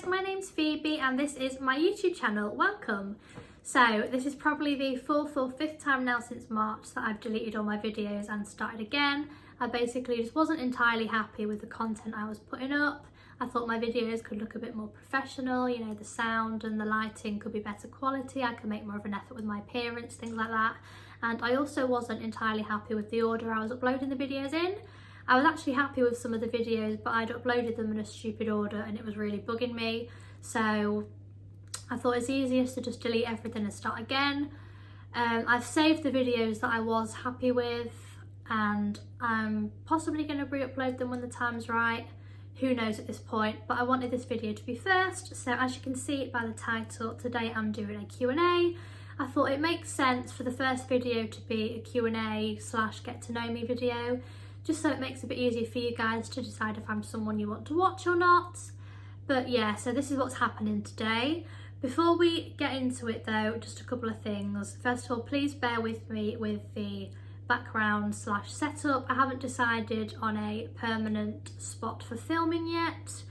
guys, my name's Phoebe and this is my YouTube channel. Welcome. So this is probably the fourth or fifth time now since March that I've deleted all my videos and started again. I basically just wasn't entirely happy with the content I was putting up. I thought my videos could look a bit more professional, you know, the sound and the lighting could be better quality, I could make more of an effort with my appearance, things like that. And I also wasn't entirely happy with the order I was uploading the videos in. I was actually happy with some of the videos, but I'd uploaded them in a stupid order and it was really bugging me. So I thought it's easiest to just delete everything and start again. I've saved the videos that I was happy with and I'm possibly going to re-upload them when the time's right. Who knows at this point, but I wanted this video to be first. So as you can see by the title, today I'm doing a Q&A. I thought it makes sense for the first video to be a Q&A / get to know me video, just so it makes it a bit easier for you guys to decide if I'm someone you want to watch or not. But yeah, so this is what's happening today. Before we get into it though, just a couple of things. First of all, please bear with me with the background / setup. I haven't decided on a permanent spot for filming yet.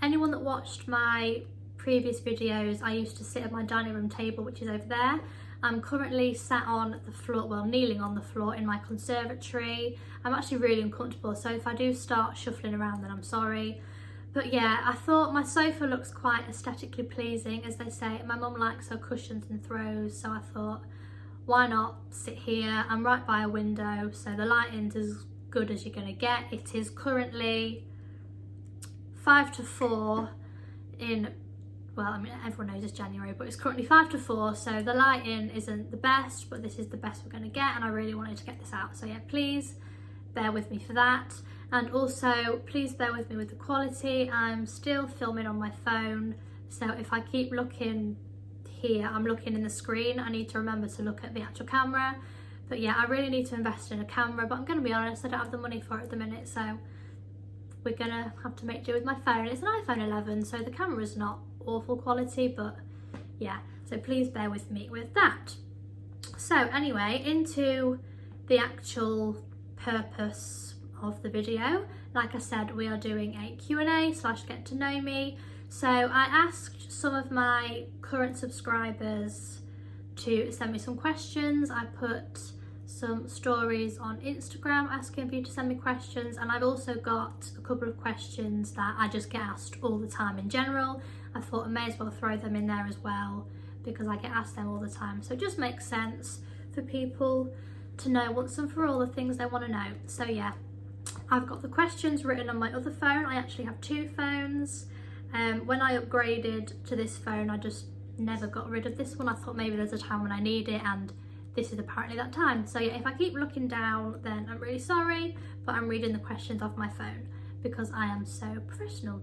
Anyone that watched my previous videos, I used to sit at my dining room table, which is over there. I'm currently sat on the floor, well, kneeling on the floor in my conservatory. I'm actually really uncomfortable, so if I do start shuffling around, then I'm sorry. But yeah, I thought my sofa looks quite aesthetically pleasing, as they say. My mum likes her cushions and throws, so I thought, why not sit here? I'm right by a window, so the lighting's as good as you're gonna get. It is currently 5 to 4 in, well, I mean, everyone knows it's January, but it's currently 5 to 4, so the lighting isn't the best, but this is the best we're gonna get, and I really wanted to get this out. So yeah, please bear with me for that. And also, please bear with me with the quality. I'm still filming on my phone, so if I keep looking here, I'm looking in the screen. I need to remember to look at the actual camera. But yeah, I really need to invest in a camera, but I'm gonna be honest, I don't have the money for it at the minute, so we're gonna have to make do with my phone. It's an iPhone 11, so the camera's not awful quality, but yeah, so please bear with me with that. So anyway, into the actual purpose of the video. Like I said, we are doing a Q&A / get to know me. So I asked some of my current subscribers to send me some questions. I put some stories on Instagram asking for you to send me questions, and I've also got a couple of questions that I just get asked all the time in general. I thought I may as well throw them in there as well because I get asked them all the time, so it just makes sense for people to know once and for all the things they want to know. So yeah, I've got the questions written on my other phone. I actually have two phones. When I upgraded to this phone, I just never got rid of this one. I thought maybe there's a time when I need it, and this is apparently that time. So yeah, if I keep looking down, then I'm really sorry, but I'm reading the questions off my phone because I am so professional.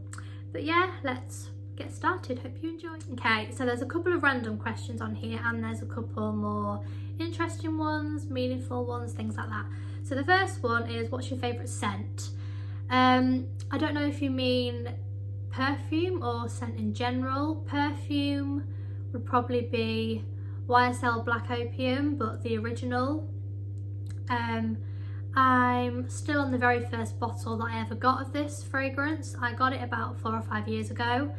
But yeah, let's get started. Hope you enjoy. Okay, so there's a couple of random questions on here and there's a couple more interesting ones, meaningful ones, things like that. So the first one is, what's your favourite scent? I don't know if you mean perfume or scent in general. Perfume would probably be YSL Black Opium, but the original. I'm still on the very first bottle that I ever got of this fragrance. I got it about 4 or 5 years ago,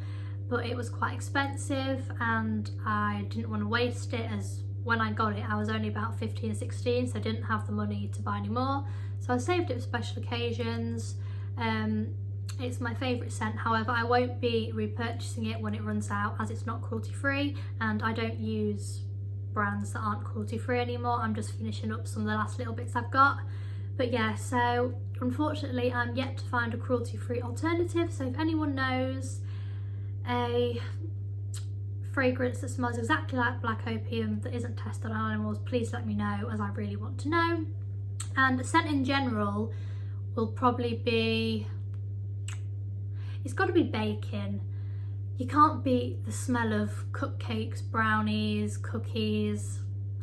but it was quite expensive and I didn't want to waste it, as when I got it I was only about 15 or 16, so I didn't have the money to buy any more, so I saved it for special occasions. It's my favourite scent. However, I won't be repurchasing it when it runs out, as it's not cruelty free and I don't use brands that aren't cruelty free anymore. I'm just finishing up some of the last little bits I've got. But yeah, so unfortunately I'm yet to find a cruelty free alternative, so if anyone knows a fragrance that smells exactly like Black Opium that isn't tested on animals, please let me know, as I really want to know. And scent in general will probably be, it's got to be baking. You can't beat the smell of cupcakes, brownies, cookies,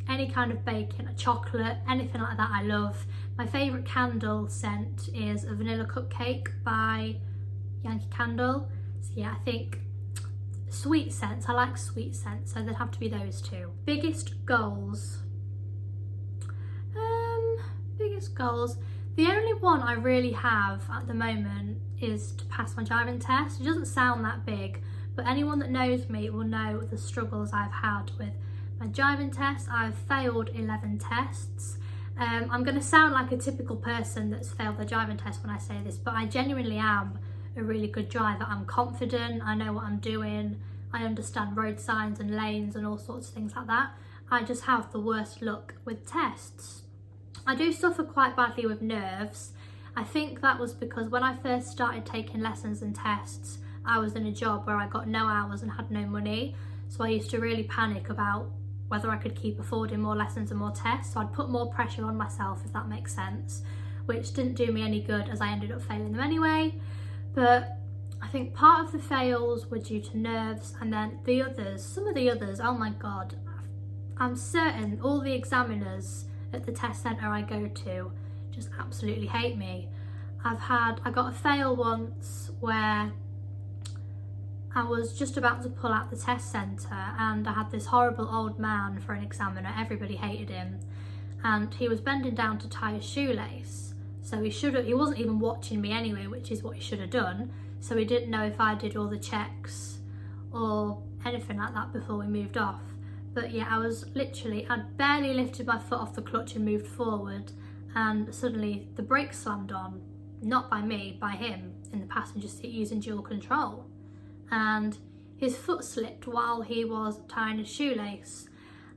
any kind of baking, chocolate, anything like that I love. My favourite candle scent is a vanilla cupcake by Yankee Candle. So yeah, I think sweet scents, I like sweet scents, so there'd have to be those two. Biggest goals. Biggest goals. The only one I really have at the moment is to pass my driving test. It doesn't sound that big, but anyone that knows me will know the struggles I've had with my driving test. I've failed 11 tests. I'm going to sound like a typical person that's failed their driving test when I say this, but I genuinely am a really good driver. I'm confident, I know what I'm doing, I understand road signs and lanes and all sorts of things like that. I just have the worst luck with tests. I do suffer quite badly with nerves. I think that was because when I first started taking lessons and tests, I was in a job where I got no hours and had no money. So I used to really panic about whether I could keep affording more lessons and more tests. So I'd put more pressure on myself, if that makes sense, which didn't do me any good as I ended up failing them anyway. But I think part of the fails were due to nerves, and then some of the others, oh my God, I'm certain all the examiners at the test centre I go to just absolutely hate me. I got a fail once where I was just about to pull out the test centre and I had this horrible old man for an examiner. Everybody hated him, and he was bending down to tie a shoelace. So he wasn't even watching me anyway, which is what he should have done. So he didn't know if I did all the checks or anything like that before we moved off. But yeah, I'd barely lifted my foot off the clutch and moved forward, and suddenly the brakes slammed on, not by me, by him in the passenger seat using dual control. And his foot slipped while he was tying his shoelace.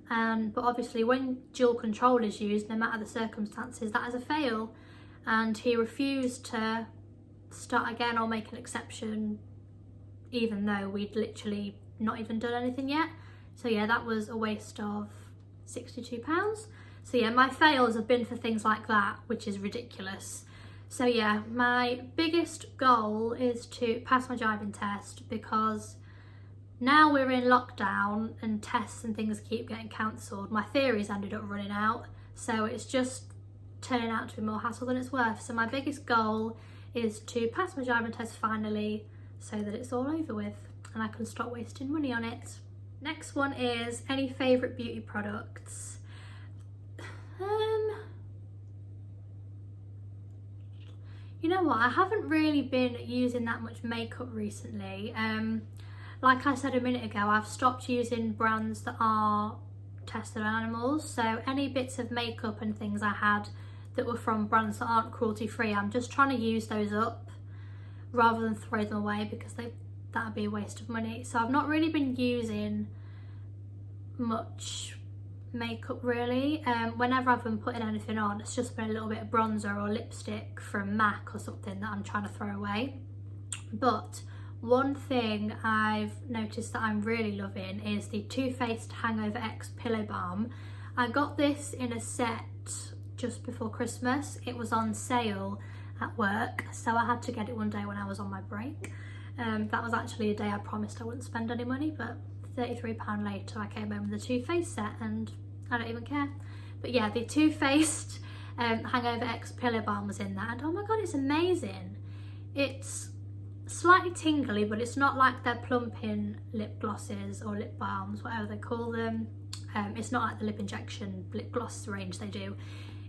But obviously when dual control is used, no matter the circumstances, that is a fail. And he refused to start again or make an exception, even though we'd literally not even done anything yet. So yeah, that was a waste of £62. So yeah, my fails have been for things like that, which is ridiculous. So yeah, my biggest goal is to pass my driving test, because now we're in lockdown and tests and things keep getting cancelled. My theories ended up running out, so it's just turning out to be more hassle than it's worth. So my biggest goal is to pass my driving test finally, so that it's all over with and I can stop wasting money on it. Next one is any favourite beauty products. You know what, I haven't really been using that much makeup recently. Like I said a minute ago, I've stopped using brands that are tested on animals. So any bits of makeup and things I had that were from brands that aren't cruelty free, I'm just trying to use those up rather than throw them away, because that would be a waste of money. So I've not really been using much makeup really. Whenever I've been putting anything on, it's just been a little bit of bronzer or lipstick from MAC or something that I'm trying to throw away. But one thing I've noticed that I'm really loving is the Too Faced Hangover X Pillow Balm. I got this in a set just before Christmas. It was on sale at work, so I had to get it one day when I was on my break. That was actually a day I promised I wouldn't spend any money, but £33 later I came home with the Too Faced set and I don't even care. But yeah, the Too Faced Hangover X Pillow Balm was in that, and oh my god, it's amazing. It's slightly tingly, but it's not like their plumping lip glosses or lip balms, whatever they call them. It's not like the lip injection lip gloss range they do.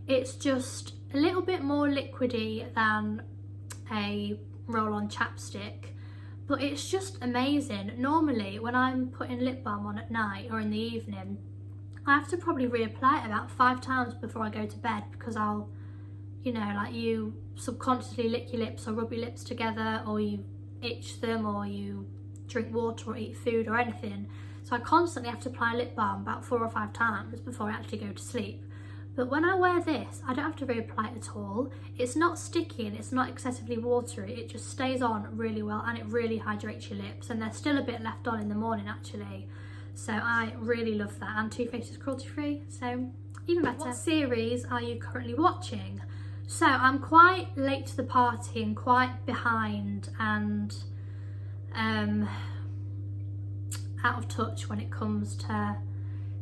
It's just a little bit more liquidy than a roll-on chapstick, but it's just amazing. Normally when I'm putting lip balm on at night or in the evening, I have to probably reapply it about 5 times before I go to bed, because I'll, you know, like you subconsciously lick your lips or rub your lips together, or you itch them, or you drink water or eat food or anything. So I constantly have to apply lip balm about 4 or 5 times before I actually go to sleep. But when I wear this, I don't have to reapply it at all. It's not sticky and it's not excessively watery. It just stays on really well and it really hydrates your lips. And there's still a bit left on in the morning actually. So I really love that. And Too Faced is cruelty free, so even better. What series are you currently watching? So I'm quite late to the party and quite behind and out of touch when it comes to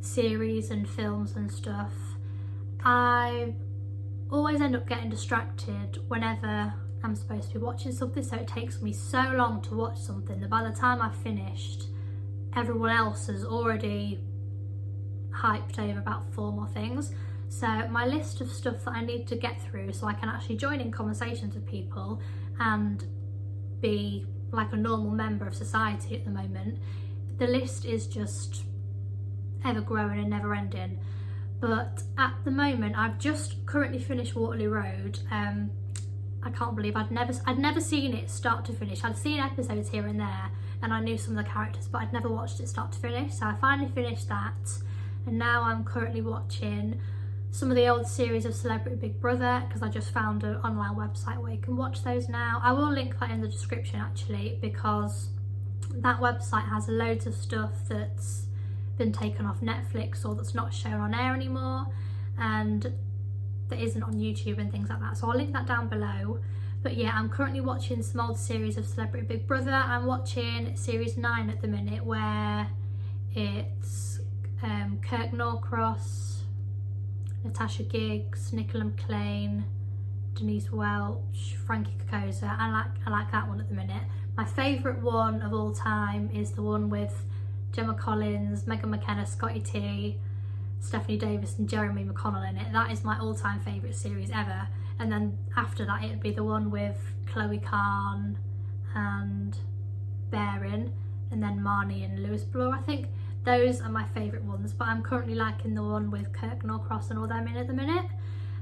series and films and stuff. I always end up getting distracted whenever I'm supposed to be watching something, so it takes me so long to watch something that by the time I've finished, everyone else has already hyped over about 4 more things. So my list of stuff that I need to get through so I can actually join in conversations with people and be like a normal member of society at the moment. The list is just ever growing and never ending. But at the moment, I've just currently finished Waterloo Road. I can't believe I'd never seen it start to finish. I'd seen episodes here and there, and I knew some of the characters, but I'd never watched it start to finish. So I finally finished that, and now I'm currently watching some of the old series of Celebrity Big Brother, because I just found an online website where you can watch those now. I will link that in the description actually, because that website has loads of stuff that's been taken off Netflix or that's not shown on air anymore, and that isn't on YouTube and things like that, so I'll link that down below. But yeah, I'm currently watching some old series of Celebrity Big Brother. I'm watching series 9 at the minute, where it's Kirk Norcross, Natasha Giggs, Nicola McLean, Denise Welch, Frankie Kokoza. I like that one at the minute. My favourite one of all time is the one with Gemma Collins, Megan McKenna, Scotty T, Stephanie Davis and Jeremy McConnell in it. That is my all-time favourite series ever. And then after that it would be the one with Chloe Khan and Baron, and then Marnie and Lewis Bloor. I think those are my favourite ones, but I'm currently liking the one with Kirk Norcross and all them in at the minute.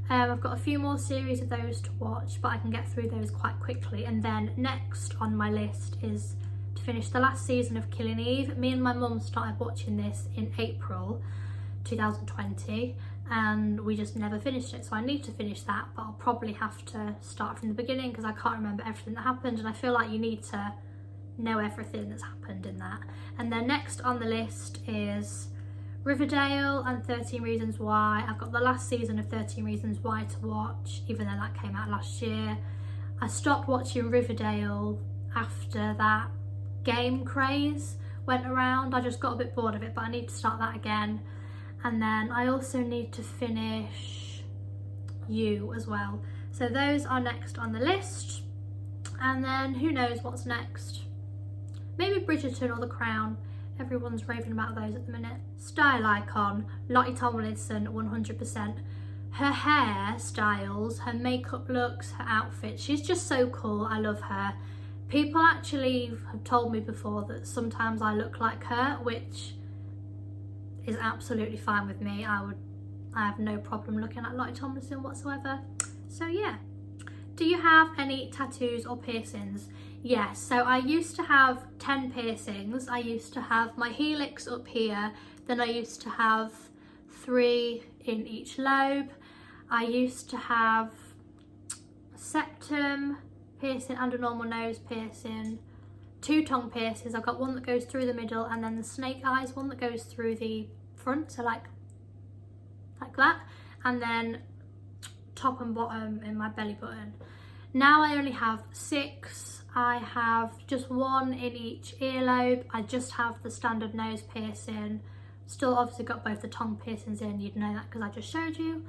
I've got a few more series of those to watch, but I can get through those quite quickly. And then next on my list is to finish the last season of Killing Eve. Me and my mum started watching this in April 2020, and we just never finished it, so I need to finish that, but I'll probably have to start from the beginning because I can't remember everything that happened, and I feel like you need to know everything that's happened in that. And then next on the list is Riverdale and 13 Reasons Why. I've got the last season of 13 Reasons Why to watch, even though that came out last year. I stopped watching Riverdale after that game craze went around. I just got a bit bored of it, but I need to start that again. And then I also need to finish You as well. So those are next on the list. And then who knows what's next? Maybe Bridgerton or The Crown. Everyone's raving about those at the minute. Style icon, Lottie Tomlinson, 100%. Her hair styles, her makeup looks, her outfit, she's just so cool. I love her. People actually have told me before that sometimes I look like her, which is absolutely fine with me. I have no problem looking at Lottie Tomlinson whatsoever. So yeah. Do you have any tattoos or piercings? Yes, so I used to have 10 piercings. I used to have my helix up here, then I used to have 3 in each lobe. I used to have a septum piercing and a normal nose piercing. 2 tongue piercings. I've got one that goes through the middle, and then the snake eyes one that goes through the front, so like that, and then top and bottom in my belly button. Now I only have 6. I have just 1 in each earlobe. I just have the standard nose piercing. Still obviously got both the tongue piercings in, you'd know that because I just showed you,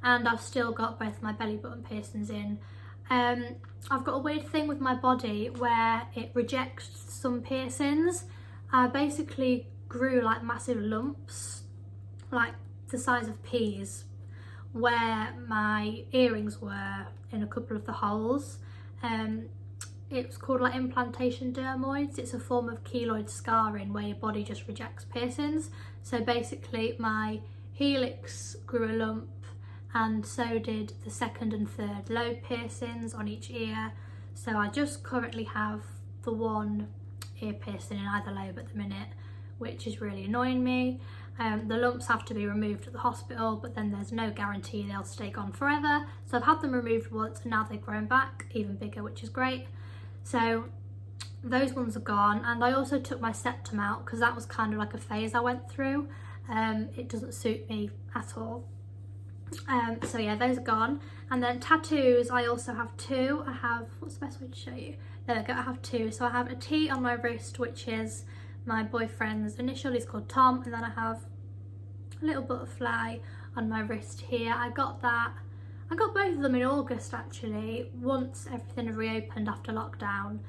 and I've still got both my belly button piercings in. I've got a weird thing with my body where it rejects some piercings. I basically grew like massive lumps, like the size of peas, where my earrings were in a couple of the holes. It's called like implantation dermoids. It's a form of keloid scarring where your body just rejects piercings. So basically my helix grew a lump, and so did the 2nd and 3rd lobe piercings on each ear. So I just currently have the 1 ear piercing in either lobe at the minute, which is really annoying me. The lumps have to be removed at the hospital, but then there's no guarantee they'll stay gone forever. So I've had them removed once, and now they've grown back even bigger, which is great. So those ones are gone, and I also took my septum out because that was kind of like a phase I went through. It doesn't suit me at all. So yeah, those are gone. And then tattoos, I also have 2. I have, what's the best way to show you? There we go, I have 2. So I have a T on my wrist, which is my boyfriend's initial. He's called Tom, and then I have a little butterfly on my wrist here. I got both of them in August actually, once everything had reopened after lockdown.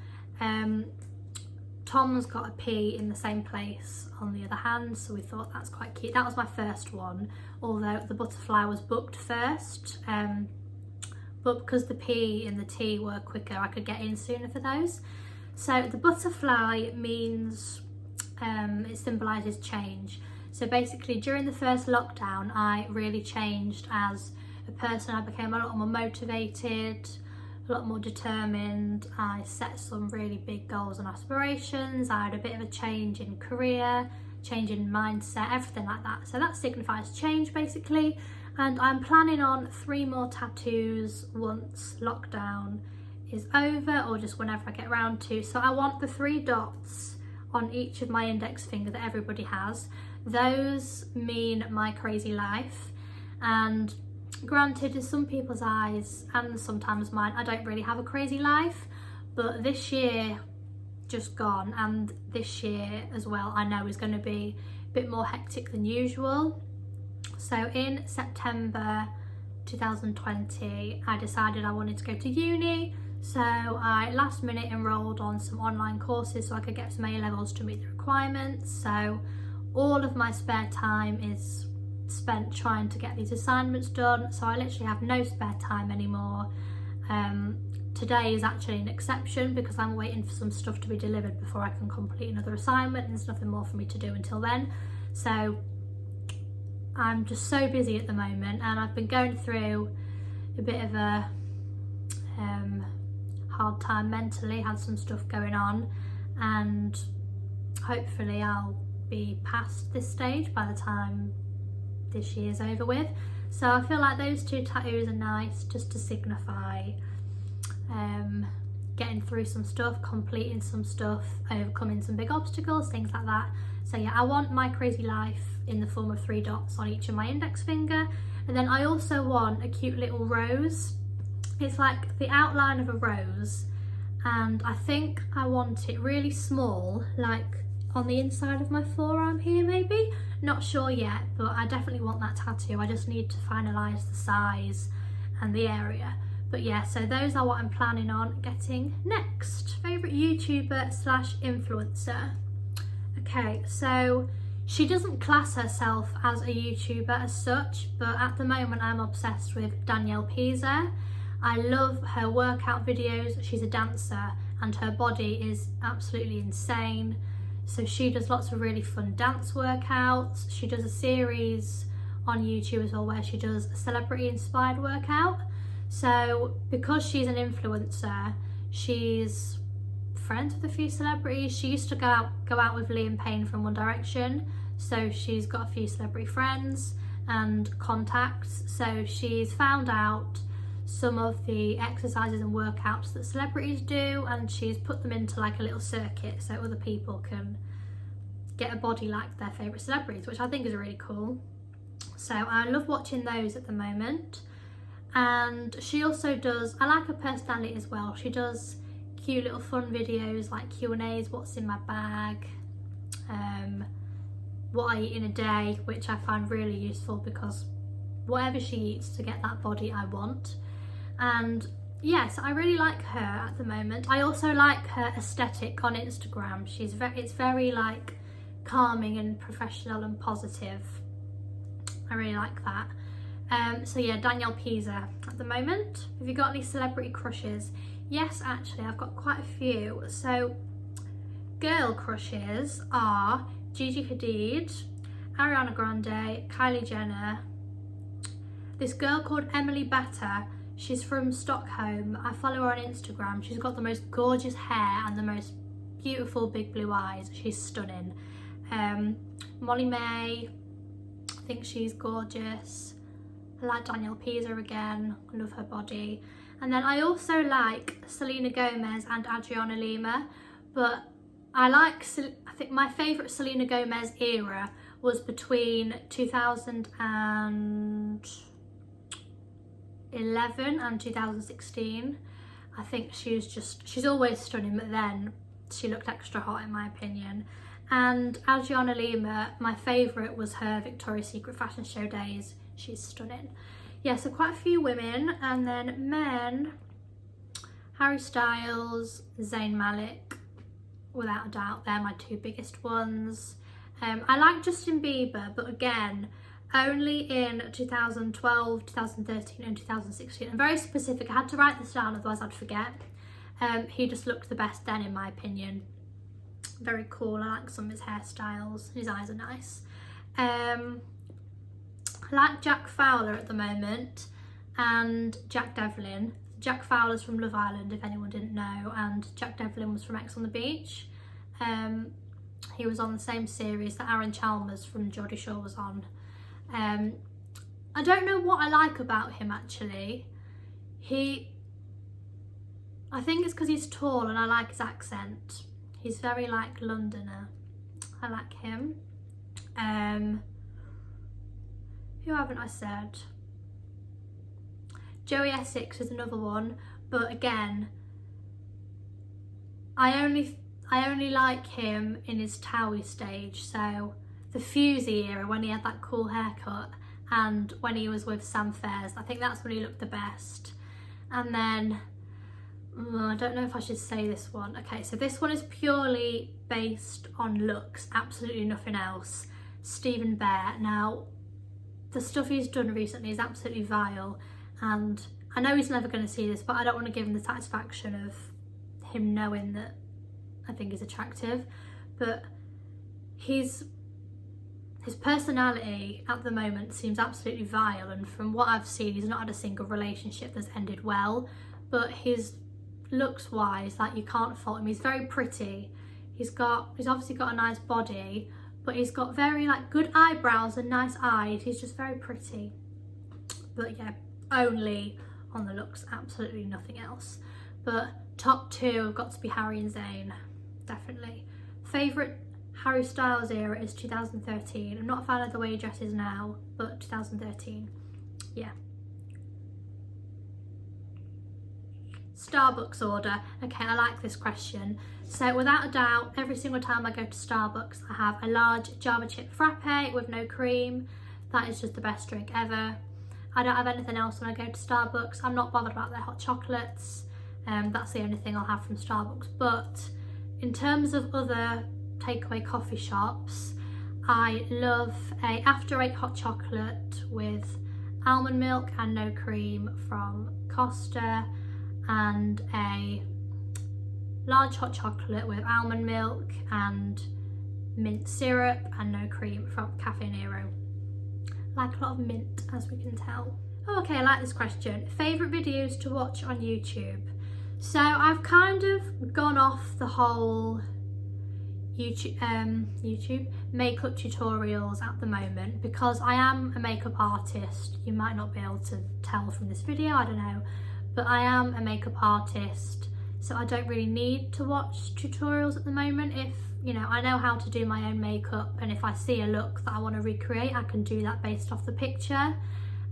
Tom's got a P in the same place on the other hand, so we thought that's quite cute. That was my first one, although the butterfly was booked first, but because the P and the T were quicker, I could get in sooner for those. So the butterfly means, it symbolises change. So basically during the first lockdown I really changed as a person. I became a lot more motivated, a lot more determined. I set some really big goals and aspirations. I had a bit of a change in career, change in mindset, everything like that. So that signifies change basically. And I'm planning on 3 more tattoos once lockdown is over, or just whenever I get around to. So I want the 3 dots on each of my index finger that everybody has. Those mean my crazy life, and granted, in some people's eyes and sometimes mine, I don't really have a crazy life, but this year just gone and this year as well I know is going to be a bit more hectic than usual. So in September 2020 I decided I wanted to go to uni, so I last minute enrolled on some online courses so I could get some A levels to meet the requirements. So all of my spare time is spent trying to get these assignments done, so I literally have no spare time anymore. Today is actually an exception because I'm waiting for some stuff to be delivered before I can complete another assignment, and there's nothing more for me to do until then. So I'm just so busy at the moment, and I've been going through a bit of a hard time mentally, had some stuff going on, and hopefully I'll be past this stage by the time this year's over with. So I feel like those 2 tattoos are nice just to signify getting through some stuff, completing some stuff, overcoming some big obstacles, things like that. So yeah, I want my crazy life in the form of 3 dots on each of my index finger. And then I also want a cute little rose. It's like the outline of a rose, and I think I want it really small, like on the inside of my forearm here maybe. Not sure yet, but I definitely want that tattoo. I just need to finalise the size and the area. But yeah, so those are what I'm planning on getting next. Favourite YouTuber / influencer. Okay, so she doesn't class herself as a YouTuber as such, but at the moment I'm obsessed with Danielle Pisa. I love her workout videos. She's a dancer and her body is absolutely insane. So she does lots of really fun dance workouts. She does a series on YouTube as well where she does a celebrity inspired workout. So because she's an influencer, she's friends with a few celebrities. She used to go out with Liam Payne from One Direction, so she's got a few celebrity friends and contacts. So she's found out some of the exercises and workouts that celebrities do, and she's put them into like a little circuit so other people can get a body like their favourite celebrities, which I think is really cool. So I love watching those at the moment. And she also does, I like her personality as well, she does cute little fun videos like Q&As, what's in my bag, what I eat in a day, which I find really useful because whatever she eats to get that body I want. And yes, I really like her at the moment. I also like her aesthetic on Instagram. It's very like calming and professional and positive. I really like that. So yeah, Danielle Pisa at the moment. Have you got any celebrity crushes? Yes, actually, I've got quite a few. So girl crushes are Gigi Hadid, Ariana Grande, Kylie Jenner, this girl called Emily Batter. She's from Stockholm. I follow her on Instagram. She's got the most gorgeous hair and the most beautiful big blue eyes. She's stunning. Molly May, I think she's gorgeous. I like Danielle Pisa again. I love her body. And then I also like Selena Gomez and Adriana Lima, but I think my favourite Selena Gomez era was between 2011 and 2016. I think she's always stunning, but then she looked extra hot in my opinion. And Adriana Lima, my favourite was her Victoria's Secret fashion show days. She's stunning. Yeah, so quite a few women. And then men, Harry Styles, Zayn Malik, without a doubt, they're my 2 biggest ones. I like Justin Bieber, but again, only in 2012, 2013 and 2016. I'm very specific, I had to write this down otherwise I'd forget. He just looked the best then, in my opinion. Very cool. I like some of his hairstyles. His eyes are nice. I like Jack Fowler at the moment and Jack Devlin. Jack Fowler's from Love Island, if anyone didn't know, and Jack Devlin was from Ex on the Beach. He was on the same series that Aaron Chalmers from Geordie Shore was on. I don't know what I like about him actually. I think it's because he's tall and I like his accent. He's very like Londoner. I like him. Who haven't I said? Joey Essex is another one, but again, I only like him in his Towie stage. So the Fusey era, when he had that cool haircut, and when he was with Sam Fairs, I think that's when he looked the best. And then I don't know if I should say this one. Okay, so this one is purely based on looks, absolutely nothing else. Stephen Bear. Now, the stuff he's done recently is absolutely vile, and I know he's never going to see this, but I don't want to give him the satisfaction of him knowing that I think he's attractive. But his personality at the moment seems absolutely vile, and from what I've seen, he's not had a single relationship that's ended well. But his looks wise, like, you can't fault him. He's very pretty. He's obviously got a nice body, but he's got very like good eyebrows and nice eyes. He's just very pretty. But yeah, only on the looks, absolutely nothing else. But top two have got to be Harry and Zayn, definitely. Favourite Harry Styles era is 2013. I'm not a fan of the way he dresses now, but 2013, yeah. Starbucks order. Okay, I like this question. So without a doubt, every single time I go to Starbucks, I have a large Java chip frappe with no cream. That is just the best drink ever. I don't have anything else when I go to Starbucks. I'm not bothered about their hot chocolates. That's the only thing I'll have from Starbucks. But in terms of other takeaway coffee shops, I love a After 8 hot chocolate with almond milk and no cream from Costa, and a large hot chocolate with almond milk and mint syrup and no cream from Cafe Nero. Like a lot of mint, as we can tell. Oh, okay, I like this question. Favourite videos to watch on YouTube? So I've kind of gone off the whole YouTube makeup tutorials at the moment, because I am a makeup artist. You might not be able to tell from this video, I don't know, but I am a makeup artist, so I don't really need to watch tutorials at the moment. If, you know, I know how to do my own makeup, and if I see a look that I want to recreate, I can do that based off the picture.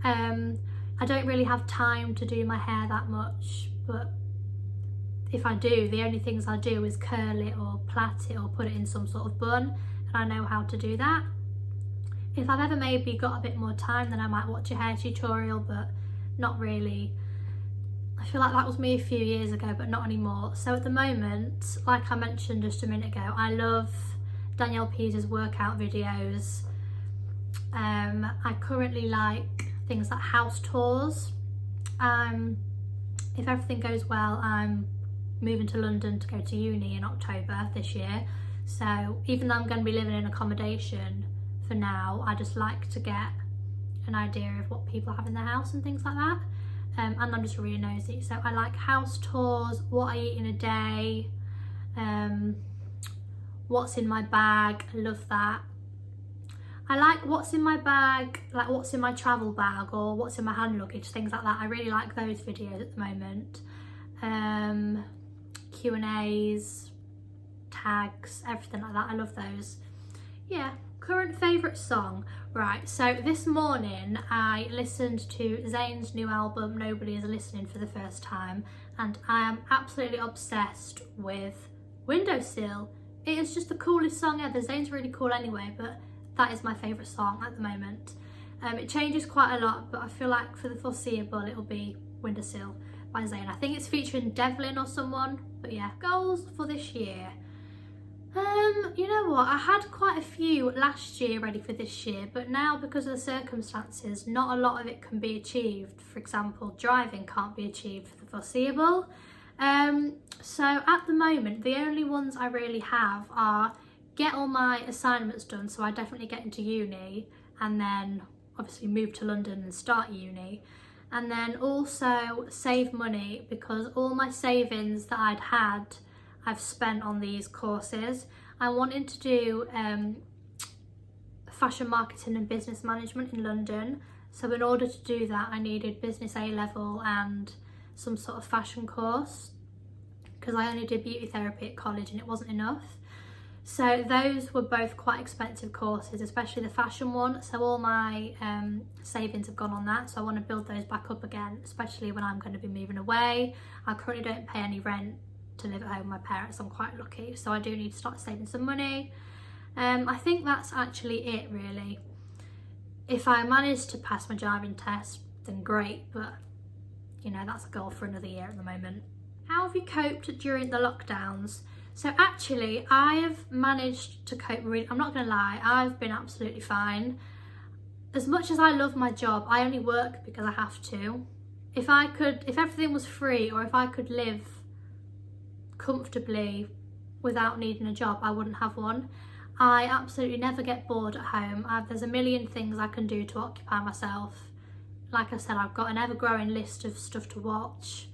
I don't really have time to do my hair that much, but if I do, the only things I do is curl it or plait it or put it in some sort of bun, and I know how to do that. If I've ever maybe got a bit more time, then I might watch a hair tutorial, but not really. I feel like that was me a few years ago, but not anymore. So at the moment, like I mentioned just a minute ago, I love Danielle Pease's workout videos. I currently like things like house tours. If everything goes well, I'm moving to London to go to uni in October this year. So even though I'm going to be living in accommodation for now, I just like to get an idea of what people have in their house and things like that. And I'm just really nosy. So I like house tours, what I eat in a day, what's in my bag. I love that. I like what's in my bag, like what's in my travel bag or what's in my hand luggage, things like that. I really like those videos at the moment. Q&As, tags, everything like that. I love those. Yeah. Current favourite song. Right, so this morning I listened to Zayn's new album Nobody Is Listening for the first time, and I am absolutely obsessed with Windowsill. It is just the coolest song ever. Zayn's really cool anyway, but that is my favourite song at the moment. It changes quite a lot, but I feel like for the foreseeable it'll be Windowsill by Zayn. I think it's featuring Devlin or someone, but yeah. Goals for this year. You know what, I had quite a few last year ready for this year, but now because of the circumstances, not a lot of it can be achieved. For example, driving can't be achieved for the foreseeable. So at the moment, the only ones I really have are get all my assignments done, so I definitely get into uni, and then obviously move to London and start uni, and then also save money, because all my savings that I've spent on these courses. I wanted to do fashion marketing and business management in London, so in order to do that I needed business A level and some sort of fashion course, because I only did beauty therapy at college and it wasn't enough. So those were both quite expensive courses, especially the fashion one, so all my savings have gone on that, so I want to build those back up again, especially when I'm going to be moving away. I currently don't pay any rent to live at home with my parents, I'm quite lucky, so I do need to start saving some money. I think that's actually it really. If I manage to pass my driving test, then great, but you know, that's a goal for another year at the moment. How have you coped during the lockdowns? So actually, I've managed to cope really, I'm not gonna lie, I've been absolutely fine. As much as I love my job, I only work because I have to. If everything was free, or if I could live comfortably without needing a job, I wouldn't have one. I absolutely never get bored at home. There's a million things I can do to occupy myself. Like I said, I've got an ever-growing list of stuff to watch.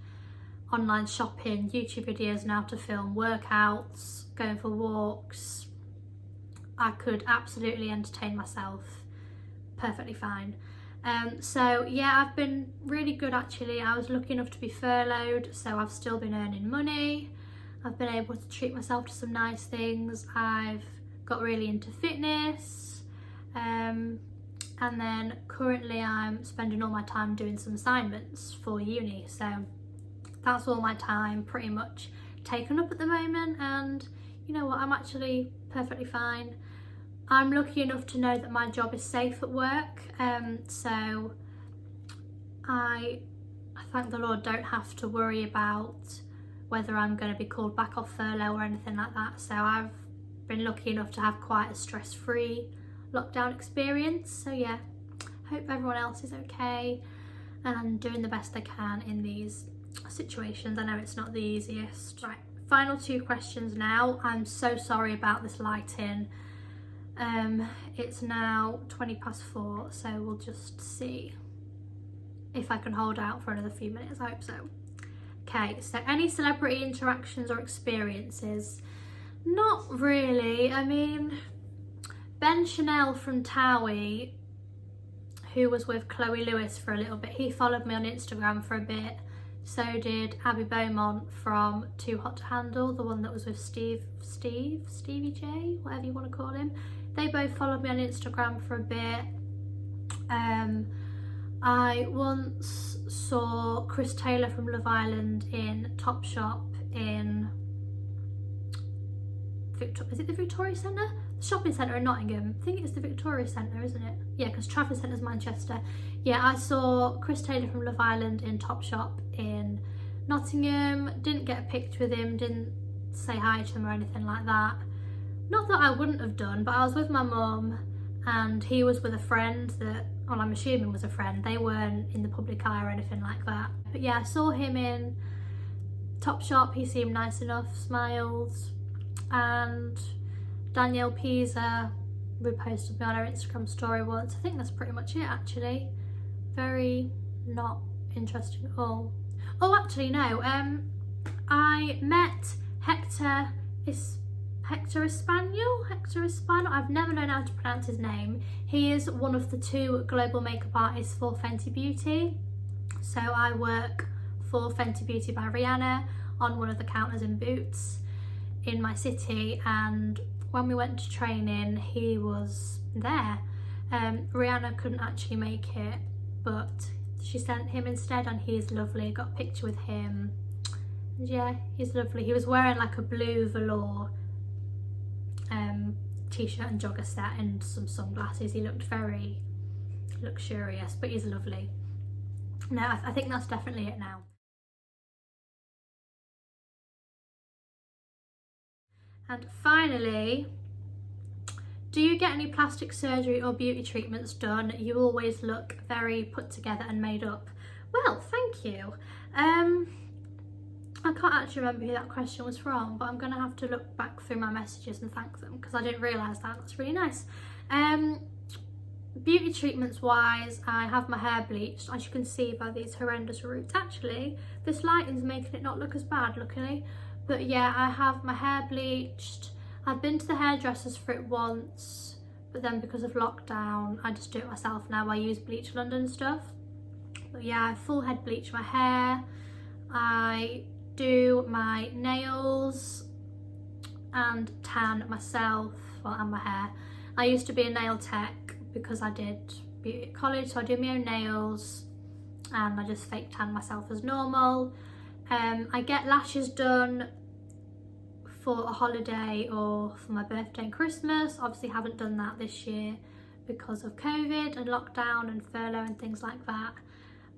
Online shopping, YouTube videos now to film, workouts, going for walks. I could absolutely entertain myself perfectly fine. So yeah, I've been really good actually. I was lucky enough to be furloughed, so I've still been earning money. I've been able to treat myself to some nice things. I've got really into fitness. And then currently I'm spending all my time doing some assignments for uni, so that's all my time pretty much taken up at the moment, and you know what, I'm actually perfectly fine. I'm lucky enough to know that my job is safe at work, so I thank the Lord don't have to worry about whether I'm going to be called back off furlough or anything like that, so I've been lucky enough to have quite a stress-free lockdown experience. So yeah, hope everyone else is okay and doing the best they can in these situations. I know it's not the easiest. Right, final two questions now. I'm so sorry about this lighting. It's now 4:20, so we'll just see if I can hold out for another few minutes. I hope so. Okay, so any celebrity interactions or experiences? Not really. I mean, Ben Chanel from Towie, who was with Chloe Lewis for a little bit, he followed me on Instagram for a bit. So did Abby Beaumont from Too Hot to Handle, the one that was with Stevie J, whatever you want to call him. They both followed me on Instagram for a bit. I once saw Chris Taylor from Love Island in Topshop in is it the Victoria Centre? The shopping centre in Nottingham. I think it's the Victoria Centre, isn't it? Yeah, because Trafford Centre's Manchester. Yeah, I saw Chris Taylor from Love Island in Topshop in Nottingham. Didn't get a picture with him, didn't say hi to him or anything like that. Not that I wouldn't have done, but I was with my mum and he was with a friend that, well, I'm assuming was a friend. They weren't in the public eye or anything like that. But yeah, I saw him in Topshop. He seemed nice enough, smiled. And Danielle Pisa reposted me on her Instagram story once. I think that's pretty much it actually. Very not interesting at all. Oh, actually no, I met Hector Espanol. I've never known how to pronounce his name. He is one of the 2 global makeup artists for Fenty Beauty. So I work for Fenty Beauty by Rihanna on one of the counters in Boots in my city, and when we went to training he was there. Rihanna couldn't actually make it, but she sent him instead, and he's lovely. Got a picture with him, and yeah, he's lovely. He was wearing like a blue velour t-shirt and jogger set and some sunglasses. He looked very luxurious, but he's lovely. No, I think that's definitely it now. And finally, do you get any plastic surgery or beauty treatments done? You always look very put together and made up. Well, thank you. I can't actually remember who that question was from, but I'm going to have to look back through my messages and thank them because I didn't realise that. That's really nice. Beauty treatments wise, I have my hair bleached, as you can see by these horrendous roots. Actually, this lighting's making it not look as bad, luckily. But yeah, I have my hair bleached. I've been to the hairdressers for it once, but then because of lockdown, I just do it myself now. I use Bleach London stuff. But yeah, I full head bleach my hair. I do my nails and tan myself, well, and my hair. I used to be a nail tech because I did beauty at college, so I do my own nails and I just fake tan myself as normal. I get lashes done for a holiday or for my birthday and Christmas. Obviously haven't done that this year because of COVID and lockdown and furlough and things like that.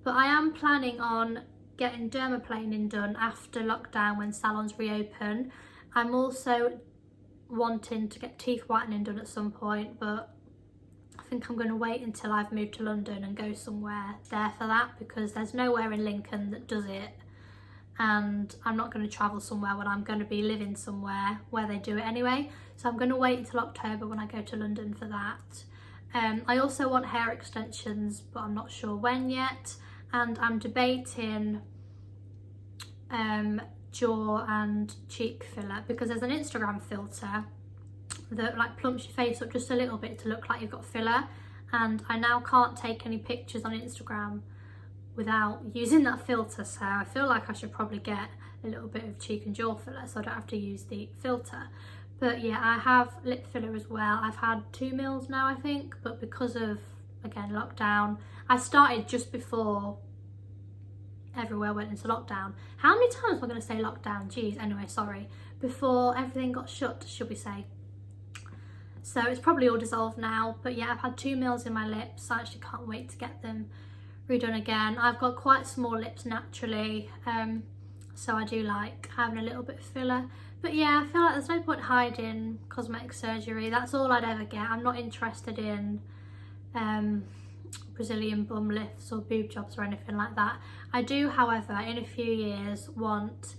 But I am planning on getting dermaplaning done after lockdown when salons reopen. I'm also wanting to get teeth whitening done at some point, but I think I'm going to wait until I've moved to London and go somewhere there for that, because there's nowhere in Lincoln that does it, and I'm not going to travel somewhere when I'm going to be living somewhere where they do it anyway. So I'm going to wait until October when I go to London for that. I also want hair extensions, but I'm not sure when yet, and I'm debating jaw and cheek filler, because there's an Instagram filter that like plumps your face up just a little bit to look like you've got filler, and I now can't take any pictures on Instagram without using that filter, so I feel like I should probably get a little bit of cheek and jaw filler so I don't have to use the filter. But yeah, I have lip filler as well. I've had 2 mils now, I think, but because of, again, lockdown, I started just before everywhere went into lockdown. How many times am I going to say lockdown? Jeez, anyway, sorry. Before everything got shut, should we say. So it's probably all dissolved now, but yeah, I've had 2 mils in my lips. I actually can't wait to get them redone again. I've got quite small lips naturally, so I do like having a little bit of filler. But yeah, I feel like there's no point hiding cosmetic surgery. That's all I'd ever get. I'm not interested in Brazilian bum lifts or boob jobs or anything like that. I do, however, in a few years want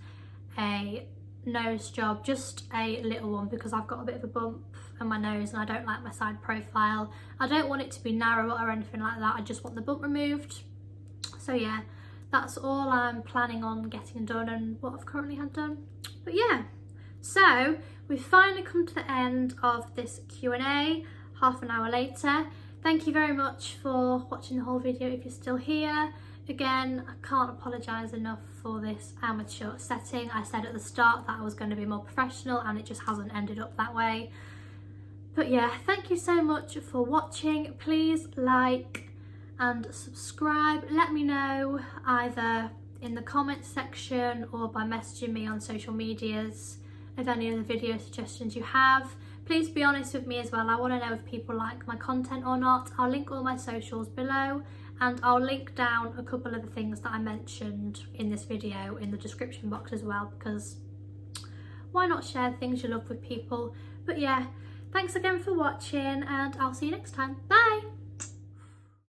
a nose job, just a little one, because I've got a bit of a bump on my nose and I don't like my side profile. I don't want it to be narrow or anything like that. I just want the bump removed. So yeah, that's all I'm planning on getting done and what I've currently had done. But yeah, so we've finally come to the end of this Q&A, half an hour later. Thank you very much for watching the whole video if you're still here. Again, I can't apologise enough for this amateur setting. I said at the start that I was going to be more professional and it just hasn't ended up that way. But yeah, thank you so much for watching. Please like and subscribe. Let me know either in the comments section or by messaging me on social medias of any of the video suggestions you have. Please be honest with me as well. I want to know if people like my content or not. I'll link all my socials below, and I'll link down a couple of the things that I mentioned in this video in the description box as well, because why not share things you love with people. But yeah, thanks again for watching and I'll see you next time. Bye!